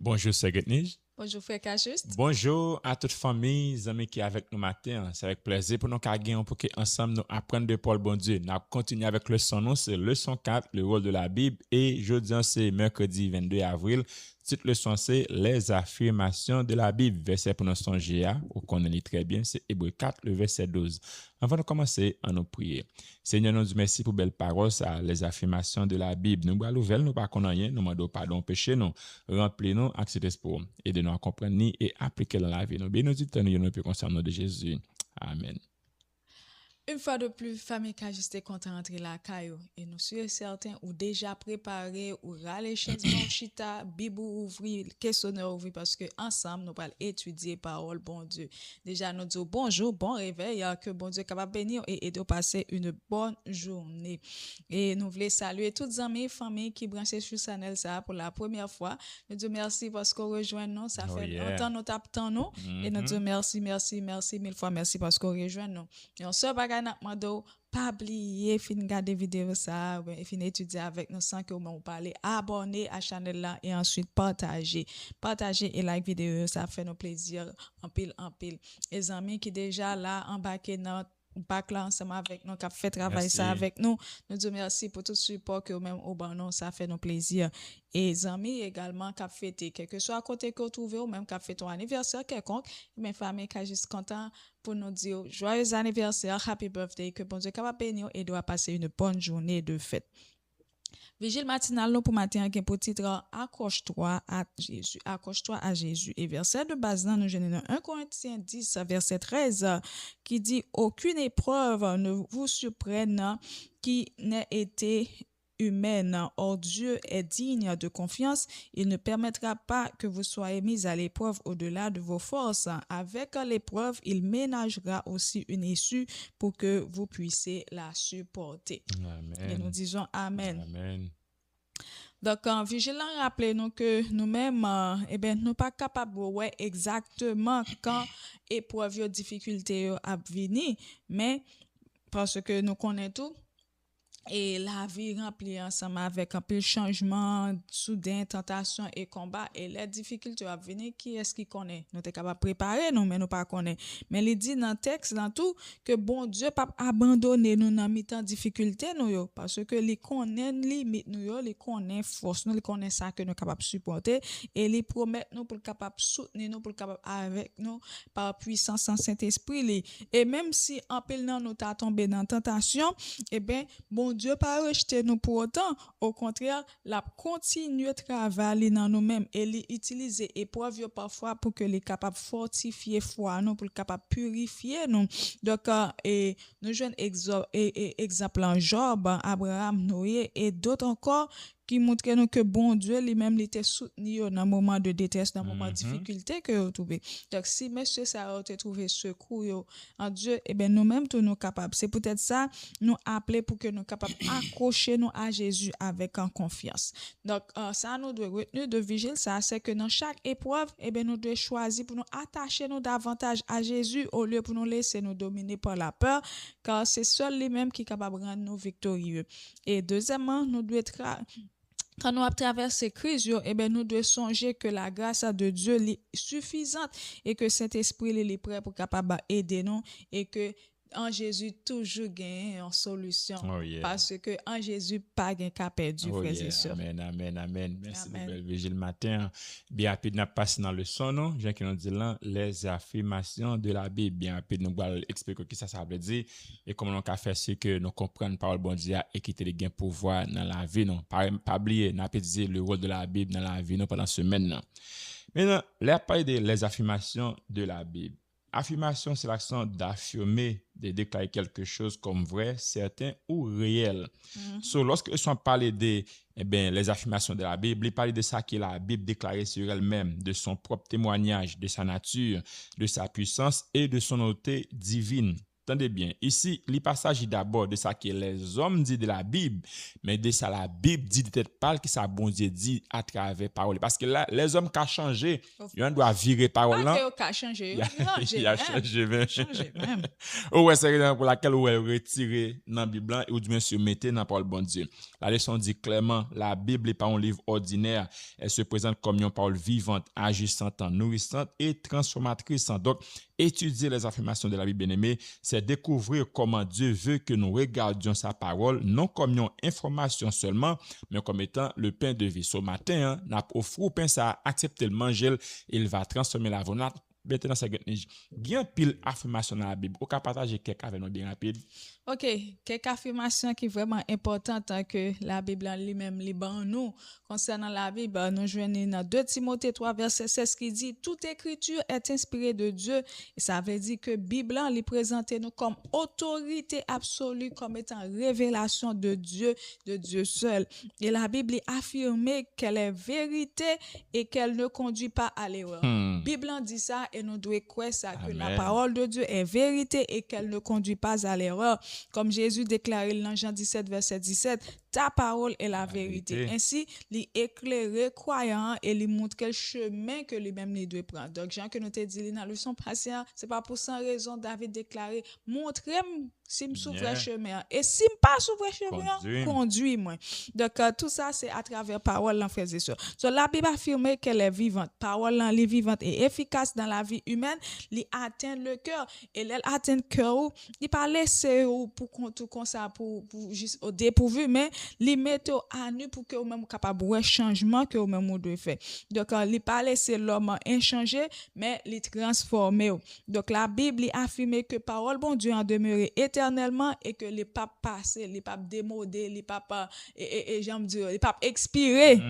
Bonjour, Segretnij. Bonjour, frère Cajuste. Bonjour à toute famille, amis qui est avec nous matin. C'est avec plaisir pour nous gagner pour que ensemble nous apprendre de Paul bon Dieu. Nous continuons avec le son nom, c'est leçon 4, le rôle de la Bible. Et jeudi, c'est mercredi 22 avril. Titre leçon c'est les affirmations de la Bible. Verset pour nous songer à, ou qu'on lit très bien, c'est Hébreux 4, le verset 12. Avant de commencer, on nous prier. Seigneur, nous disons merci pour belles paroles, ça, les affirmations de la Bible. Nous voulons nouvelles, nous pas connaissons rien, nous demandons pardon, péché, nous remplis-nous avec cet espoir. Aidez-nous à comprendre et appliquer dans la vie. Nous bénissons nous peut concernant de Jésus. Amen. Une fois de plus, famille Cajuste est content d'entrer la caillou. Et nous sommes certains ou déjà préparés ou râler chaise chita, bibou ouvri, questionnaire ouvri parce que ensemble nous allons étudier parole bon Dieu. Déjà nous disons bonjour, bon réveil, que bon Dieu est capable de bénir et de passer une bonne journée. Et nous voulons saluer toutes les amis, familles qui branchent sur Sanel ça pour la première fois. Nous disons merci parce qu'on rejoint nous, ça fait longtemps nous tapons nous et nous disons merci mille fois merci parce qu'on rejoint nous. Et on se bagaille n'a mando pas oublier fin regarder vidéo ça fin étudier avec nous sans que on parler abonner à chaîne là et ensuite partager et like vidéo ça fait nous plaisir en pile les amis qui déjà là embarqué dans bac là ensemble avec nous qui a fait travail ça avec nous disons merci pour tout le support que même au bon ça fait nous plaisir et les amis également qui a fêté quel que soit à côté que vous trouvez ou même qui a fait ton anniversaire quelconque mes familles qui juste content pour nous dire joyeux anniversaire happy birthday que bon Dieu capable bénir et doit passer une bonne journée de fête. Vigile matinal nous pour matin qui pour titre accroche-toi à Jésus et verset de base dans nous général 1 Corinthiens 10 verset 13 qui dit aucune épreuve ne vous surprenne qui n'ait été humaine. Or Dieu est digne de confiance. Il ne permettra pas que vous soyez mis à l'épreuve au-delà de vos forces. Avec l'épreuve, il ménagera aussi une issue pour que vous puissiez la supporter. Amen. Et nous disons Amen. Amen. Donc, en vigilant, rappelez-nous que nous-mêmes, nous pas capables de voir exactement quand épreuve, difficulté a venir, mais parce que nous connaissons tout. Et la vie remplie ensemble avec un peu de changement, soudain, tentation et combat et les difficultés à venir, qui est-ce qui connaît? Nous sommes capables de préparer, nous, mais nous pas connaît. Mais il dit dans le texte, dans tout, que bon Dieu pas abandonner nous dans mi-temps difficulté, nous, parce que il connaît limite nous, il connaît force nous, il connaît ça que nous capables de supporter et il promet nous pour capable soutenir nous, pour capable avec nous par puissance en Saint-Esprit. Et même si en pile nous t'a tombé dans tentation, bon Dieu pas rejeté nous pour autant, au contraire, la continue travailler dans nous-mêmes et utiliser épreuves parfois pour que les capables fortifier foi nous, pour capable purifier nous. Donc et nous jeunes exemple en Job, Abraham, Noé et d'autres encore qui montre nous que bon Dieu lui-même était soutenu dans un moment de détresse, dans un moment de difficulté que vous trouvez. Donc si monsieur ça a trouvé secours en Dieu, nous-mêmes tous nous capables. C'est peut-être ça nous appeler pour que nous capables accrocher nous à Jésus avec en confiance. Donc ça nous doit retenir de vigile ça, c'est que dans chaque épreuve, nous devons choisir pour nous attacher nous davantage à Jésus au lieu pour nous laisser nous dominer par la peur, car c'est seul lui-même qui est capable de rendre nous victorieux. Et deuxièmement, nous devons être quand nous avons traversé crise, nous devons songer que la grâce de Dieu est suffisante et que Saint-Esprit est prêt pour capable aider nous et que en Jésus toujours gagne en solution parce que en Jésus pas gain qu'à perdu frères et sœurs. Amen. Merci de belle vigile matin. Bien rapide n'a passé dans le son non, j'ai qui nous dit là les affirmations de la Bible. Bien rapide nous va expliquer ce que ça veut dire et comment on peut faire ce que nous comprendre parole bon Dieu et qui te le gain pouvoir dans la vie non. Pas oublier n'a pas dit le rôle de la Bible dans la vie non pendant semaine non. Maintenant, là parler de les affirmations de la Bible. Affirmation, c'est l'action d'affirmer, de déclarer quelque chose comme vrai, certain ou réel. So, lorsque sont parlé de les affirmations de la Bible, il parle de ça que la Bible déclarait sur elle-même, de son propre témoignage, de sa nature, de sa puissance et de son autorité divine. Attendez bien. Ici, il passage d'abord de ça que les hommes disent de la Bible, mais de ça la Bible dit peut-être pas que ça bon Dieu dit à travers parole. Parce que là, les hommes qui ont changé, ils doivent virer parole là. Pas que changé. Il a changé même. Changé même. Ouais, c'est raison pour laquelle on retirer dans la Bible et ou du moins se mettre dans la parole bon Dieu. La leçon dit clairement, la Bible n'est pas un livre ordinaire. Elle se présente comme une parole vivante, agissante, nourrissante et transformatrice. Donc, étudier les affirmations de la Bible bien-aimée, c'est découvrir comment Dieu veut que nous regardions sa parole, non comme une information seulement, mais comme étant le pain de vie. Ce matin, n'a offert au pain ça, accepter le manger, il va transformer la vie. Maintenant, c'est bien pile affirmation dans la Bible. Au cas partager quelques avec nous bien rapide. OK, quelques affirmations qui sont vraiment importantes que la Bible en lui-même libère nous. Concernant la Bible, nous joignons dans 2 Timothée 3, verset 16 qui dit « Toute écriture est inspirée de Dieu. » Et ça veut dire que la Bible lui présente nous comme autorité absolue, comme étant révélation de Dieu seul. Et la Bible affirme qu'elle est vérité et qu'elle ne conduit pas à l'erreur. La Bible dit ça et nous devons croire ça, que la parole de Dieu est vérité et qu'elle ne conduit pas à l'erreur. Comme Jésus déclarait dans Jean 17, verset 17, ta parole est la vérité. Ainsi, il éclaire croyant et il montre quel chemin que lui-même il doit prendre. Donc, Jean que nous te dit dans la leçon passée, c'est pas pour sans raison David déclaré, montrez-moi si je suis sur chemin. Et si je pas sur chemin, conduis-moi. Donc, tout ça, c'est à travers parole, frères et sœurs. So, la Bible affirme qu'elle est vivante. Parole, elle est vivante et efficace dans la vie humaine. Elle atteint le cœur. Et elle atteint le cœur, il pas laisser pour tout comme ça, pour juste au dépourvu, mais il met à nu pour que vous même capable de changement que vous même doit faire. Donc, il pas laisser l'homme inchangé, mais il transformer. Donc, la Bible affirme que parole bon Dieu en demeurer éternellement et que les papes passés, les papes démodés, les papes j'aime dire, les papes expirés.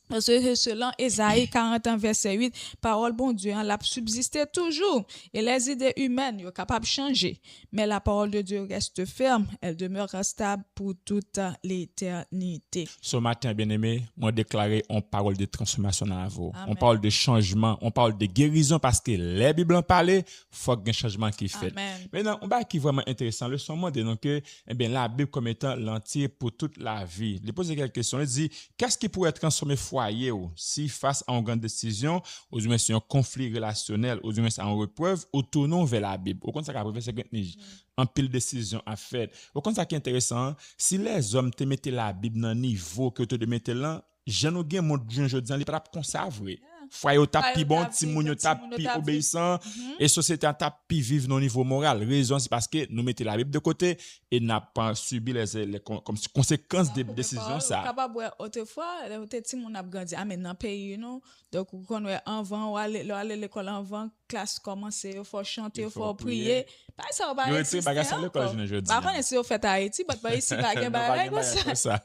Parce que selon Ésaïe 41, verset 8, parole bon Dieu, l'a subsisté toujours. Et les idées humaines, sont capables de changer. Mais la parole de Dieu reste ferme. Elle demeure stable pour toute l'éternité. Ce matin, bien-aimé, moi déclaré en parole de transformation dans la vie. On parle de changement, on parle de guérison parce que les Bibles en parlent, il faut qu'il y ait un changement qui est fait. Maintenant, on va qui est vraiment intéressant. Le son de donc la Bible comme étant l'entier pour toute la vie. Il pose quelques questions. Il dit, qu'est-ce qui pourrait transformer foyer si face à une grande décision, ou du moins c'est un conflit relationnel, ou du moins c'est une repreuve, ou tournons vers la Bible. Au contraire, ça c'est en pile décision à faire. Au contraire, ça qui est intéressant, si les hommes te mettent la Bible dans le niveau que tu te mettes là, je ne sais pas mon Dieu, je dis, il pas conserver. Foyer au tapis bon, timoun au tapis obéissant, et société en tapis vive non niveau moral. Raison, c'est parce que nous mettons la Bible de côté et n'a pas subi les conséquences des décisions. Ça. Capable, autrefois, les timoun a grandi, mais dans le pays, donc, quand on est avant, on aller à l'école avant, classe commencer, il faut chanter, il faut prier. Pas ça, on va exister. Par contre, si on fait Haïti, mais ici, pas de ça.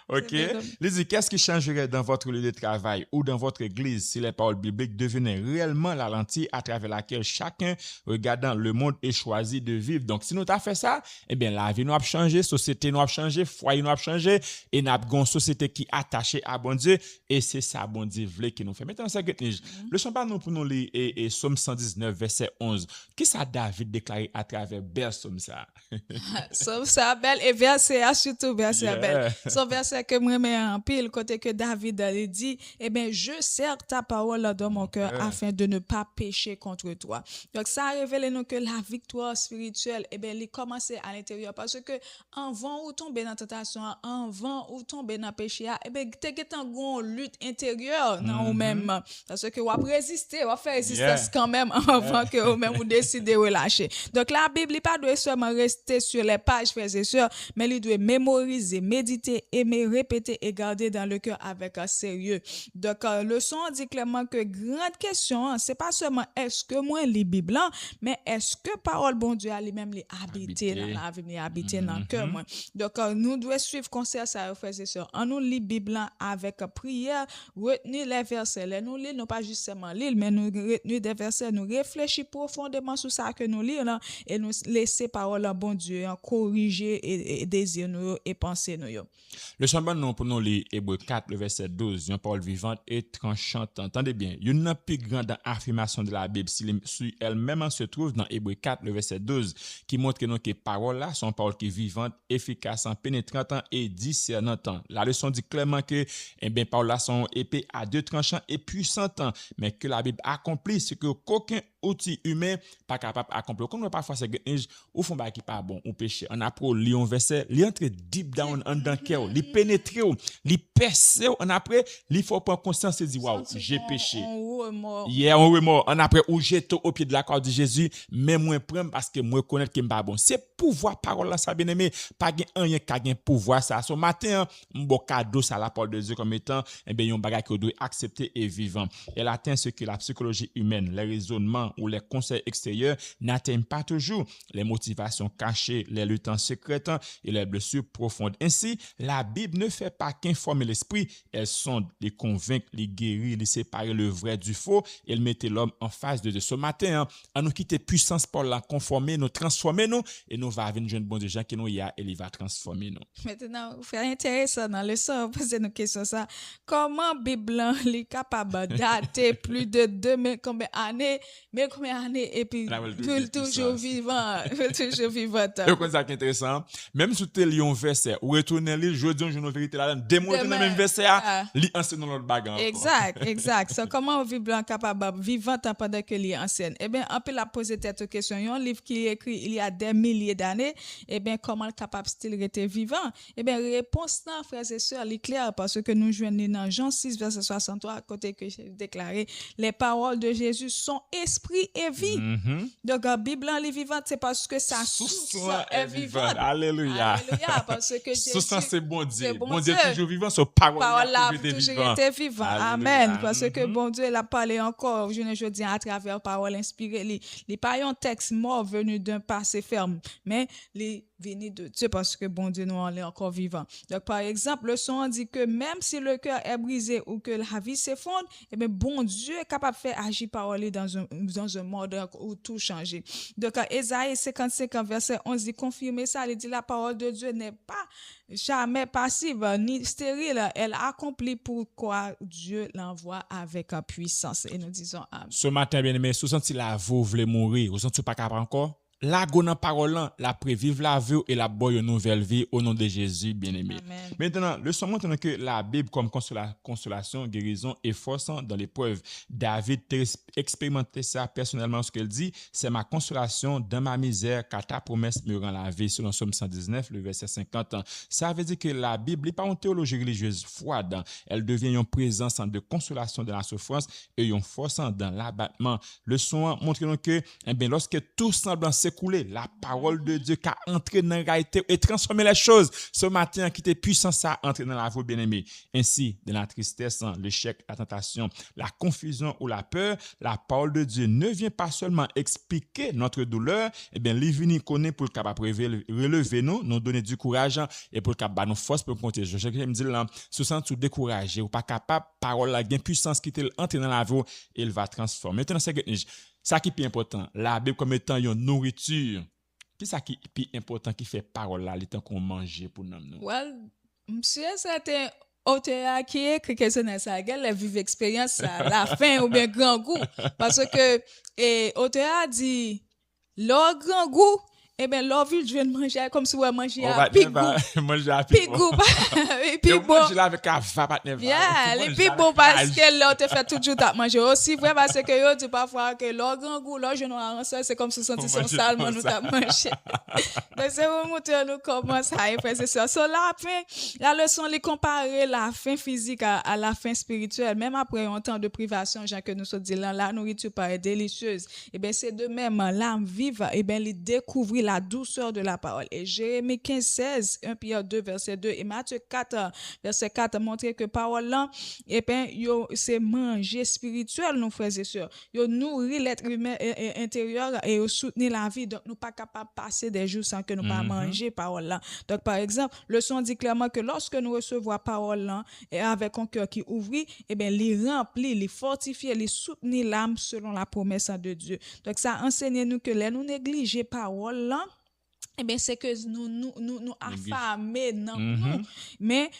OK. Lizzie, qu'est-ce qui changerait dans votre lieu de travail ou dans votre église si les paroles bibliques devenaient réellement la lentille à travers laquelle chacun, regardant le monde, est choisi de vivre? Donc, si nous avons fait ça, eh bien, la vie nous a changé, société nous a changé, foyer nous a changé, et nous avons une société qui est attachée à bon Dieu, et c'est ça, bon Dieu, qui nous fait. Maintenant, c'est que le champagne nous pour nous lire et Somme 119, verset 11. Qui ça David déclaré à travers belle Somme ça? Somme ça, belle, et verset, surtout verset belle. Son verset que moi, mets en pile, côté que David a dit, eh bien, je sers ta parole dans mon cœur afin de ne pas pécher contre toi. Donc, ça a révélé nous que la victoire spirituelle, eh bien, elle commence à l'intérieur parce que en vent ou tomber dans la tentation, en vent ou tomber dans le péché, eh bien, tu as une lutte intérieure dans vous-même. Parce que vous résister, vous faire résistance quand même avant que vous-même vous décidez de relâcher. Donc, la Bible, il pas doit seulement rester sur les pages, frères et sœurs, mais il doit mémoriser, méditer, aimer, répéter et garder dans le cœur avec un sérieux. Donc, le son dit clairement que grande question, c'est pas seulement est-ce que moi lis Bible, mais est-ce que parole bon Dieu a lui-même les habité dans la vie, habité dans le cœur. Donc, nous devons suivre conseil ça, frères et sœurs. On nous lit Bible avec prière, retenir les versets, nous lis, non pas juste seulement lire, mais nous retenir des versets, nous réfléchir profondément sur ça que nous lisons et nous laisser parole en bon Dieu, corriger et désir nous et penser nous. Le chambon non pour nous lire Hébreux 4 le verset 12, une parole vivante et tranchante. Entendez bien, une plus grande affirmation de la Bible si elle-même se trouve dans Hébreux 4 le verset 12 qui montre que nos paroles là sont paroles qui vivantes, efficaces, pénétrantes et discernantes. La leçon dit clairement que paroles là sont épées à deux tranchants et puissantes, mais que la Bible accomplit ce que qu'aucun outil humain pas capable d'accomplir. Comme parfois c'est ou font qui pas bon ou péché. On apprend lire un verset, li entre deep down en dans cœur, li pénétrer, li percer, on après li faut prendre conscience et dire waouh, j'ai péché. Hier on remords, on après ou jeter au pied de la croix de Jésus, mais moi prendre parce que moi connaître que pas bon. C'est pouvoir parole là ça bien-aimé, pas rien qui gain pouvoir ça. Ce matin, bon cadeau ça la parole de Dieu comme étant un bagage que doit accepter et vivant. Elle atteint ce que la psychologie humaine, les raisonnements ou les conseils extérieurs n'atteignent pas toujours, les motivations cachées, les luttes secrètes et les blessures profondes. Ainsi, la Bible ne fait pas qu'informer l'esprit, elle sonde, les convaincre, les guérir, les séparer le vrai du faux, elle mettait l'homme en face de Dieu. Ce matin, à nous quitter puissance pour la conformer, nous transformer nous et nous va venir jeune bon de gens qui nous y a et il va transformer nous. Maintenant, vous faites intéressant dans le sens, poser une question ça. Comment Bible est capable de dater plus de 2000 combien d'années et puis toujours vivant, toujours vivante. Et comme ça qui est intéressant, même si tu lis un verset ou retourner lire je dis une vérité là démontrer dans même verset li enseigne dans l'autre bagarre. Exact. So comment Bible capable vivante pendant que li enseigne. Eh bien, on peut la poser cette question, un livre qui est écrit il y a des milliers d'années, eh bien comment le capable style rester vivant? Eh bien réponse là frères et sœurs, est claire parce que nous joignons dans Jean 6 verset 63 côté que j'ai déclaré les paroles de Jésus sont esprit et vie. Donc la Bible est vivante c'est parce que sa source est vivante. Alléluia. Parce que Jésus c'est bon Dieu. Bon Dieu toujours vivant, son parole là toujours été vivant. Amen. Parce que bon Dieu l'a parlé encore je dis à travers parole inspirée. Il pas un texte mort venu d'un passé ferme, mais les venu de Dieu parce que bon Dieu nous on est encore vivant. Donc par exemple, le son dit que même si le cœur est brisé ou que la vie s'effondre, eh bien bon Dieu est capable de faire agir parole dans un monde où tout change. Donc Ésaïe 55 verset 11 dit confirmer ça, il dit la parole de Dieu n'est pas jamais passive ni stérile, elle accomplit pourquoi Dieu l'envoie avec puissance et nous disons amen. Ce matin bien-aimé, si vous sentez la vous voulez mourir, vous sentez pas capable encore la gonne parole la prévive la vie et la boy une nouvelle vie au nom de Jésus bien-aimé. Maintenant, le son montre que la Bible comme consolation, guérison et force dans l'épreuve. David expérimenté ça personnellement ce qu'elle dit, c'est ma consolation dans ma misère car ta promesse me rend la vie selon Somme 119 le verset 50. Ça veut dire que la Bible n'est pas une théologie religieuse froide, elle devient une présence de consolation dans la souffrance et une force dans l'abattement. Le son montre que lorsque tout semble couler, la parole de Dieu qui a entré dans la réalité et transformé les choses. Ce matin, qui était puissant, ça a entré dans la vie bien-aimée. Ainsi, de la tristesse, l'échec, la tentation, la confusion ou la peur, la parole de Dieu ne vient pas seulement expliquer notre douleur, il vient connaître pour le capable relever nous donner du courage et pour le capable nous force pour compter. Je me dis là, se sent tout découragé ou pas capable, parole la gain puissance qui est entrée dans la vie, il va transformer. Maintenant, c'est ça qui est plus important, la Bible comme étant une nourriture. Qui ça qui est plus important qui fait parole là, le temps qu'on mange pour nous? Well, monsieur, c'était auteur qui écrit que c'est ça, la vive expérience, la fin ou bien grand goût. Parce que, auteur a dit, le grand goût, eh bien, l'eau ville, je vais manger comme si on mangeait à pigou. Pigou. Et puis bon. Je l'avais qu'à vabatne. Et puis bon, parce que l'eau te fait toujours à manger. Aussi vrai, parce que yo dit parfois que l'eau grand goût, l'eau je noir, c'est comme si sentir son salmon nous t'a mangé. Donc, c'est au moment où nous commençons à faire ça. So, la leçon, les comparer la fin physique à la fin spirituelle, même après un temps de privation, genre que nous se dit là, la nourriture paraît délicieuse. Et bien, c'est de même, l'âme vive, et bien, les découvrir la la douceur de la parole. Et Jérémie 15, 16, 1 Pierre 2, verset 2 et Matthieu 4, verset 4 montre que parole là, et bien, c'est manger spirituel, nos frères et sœurs. Yo nourrit l'être humain intérieur et yo soutenir la vie. Donc, nous pas capable de passer des jours sans que nous pas manger parole là. Donc, par exemple, le son dit clairement que lorsque nous recevons parole là, et avec un cœur qui ouvre, et bien, les remplit, les fortifier, les soutenir l'âme selon la promesse de Dieu. Donc, ça enseigne nous que les nous négliger parole là, eh bien, c'est que nous affamer dans nous. Mais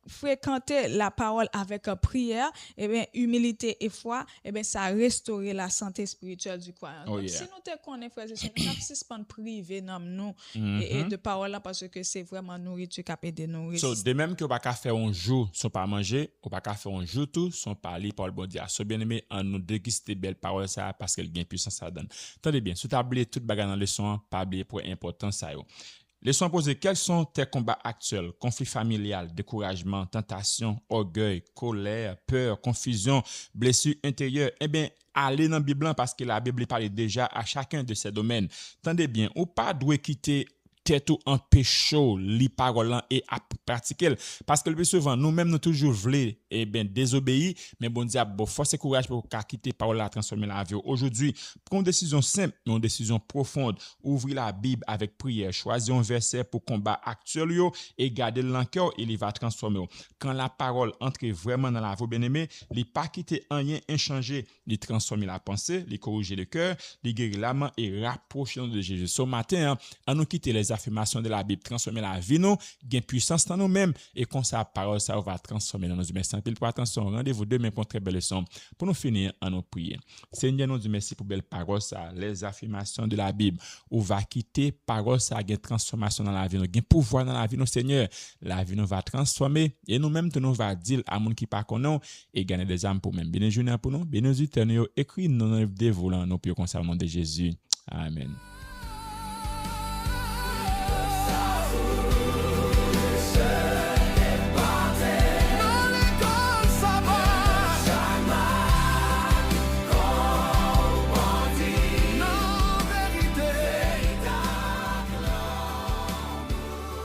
fréquenter la parole avec prière, eh bien, humilité et foi, eh bien, ça restaure la santé spirituelle du croyant. Donc, si nous te connaissons, frères et sœurs, nous avons suspendre privé dans nous et de parole là parce que c'est vraiment nourriture qui a aidé nous. So, de même que on pas faire un jour sans pas manger, on pas faire un jour tout sans parler par le bon Dieu. So, bien aimé, en nous déguster belle parole ça parce qu'elle gagne puissance ça donne. Attendez bien, si tu as oublié toute bagarre dans le son, pas oublier pour important ça yo. Laissons poser quels sont tes combats actuels, conflit familial, découragement, tentation, orgueil, colère, peur, confusion, blessure intérieure. Eh bien, allez dans la Bible parce que la Bible parle déjà à chacun de ces domaines. Attendez bien, ou pas doit quitter tête ou en pécho li parole et à pratiquer parce que le plus souvent nous-mêmes nous toujours voulons et bien désobéir mais bon Dieu bon force et courage pour quitter parole la transformer la vie aujourd'hui prendre une décision simple mais une décision profonde ouvrir la Bible avec prière choisir un verset pour combat actuel yo et garder l'encore et il va transformer quand la parole entre vraiment dans la vie bien-aimé il pas quitter rien inchangé il transformer la pensée il corriger le cœur il guérir l'âme et rapprocher de Jésus ce matin on nous quitter les affirmations de la Bible, transformer la vie, nous, gain puissance dans nous-mêmes, et comme ça, parole, ça va transformer dans nos humains. Sans pile pour attention, rendez-vous demain pour une très belle leçon. Pour nous finir, en nous prier. Seigneur, nous disons merci pour belle parole, ça, les affirmations de la Bible, où va quitter parole, ça, gain transformation dans la vie, nous, gain pouvoir dans la vie, nous, Seigneur. La vie nous va transformer, et nous-mêmes, nous va dire à monde qui pas connaît, et gagner des âmes pour même. Béni journée pour nous, béni éternel, écrit nous, des volants, nous, puis au concernant de Jésus. Amen.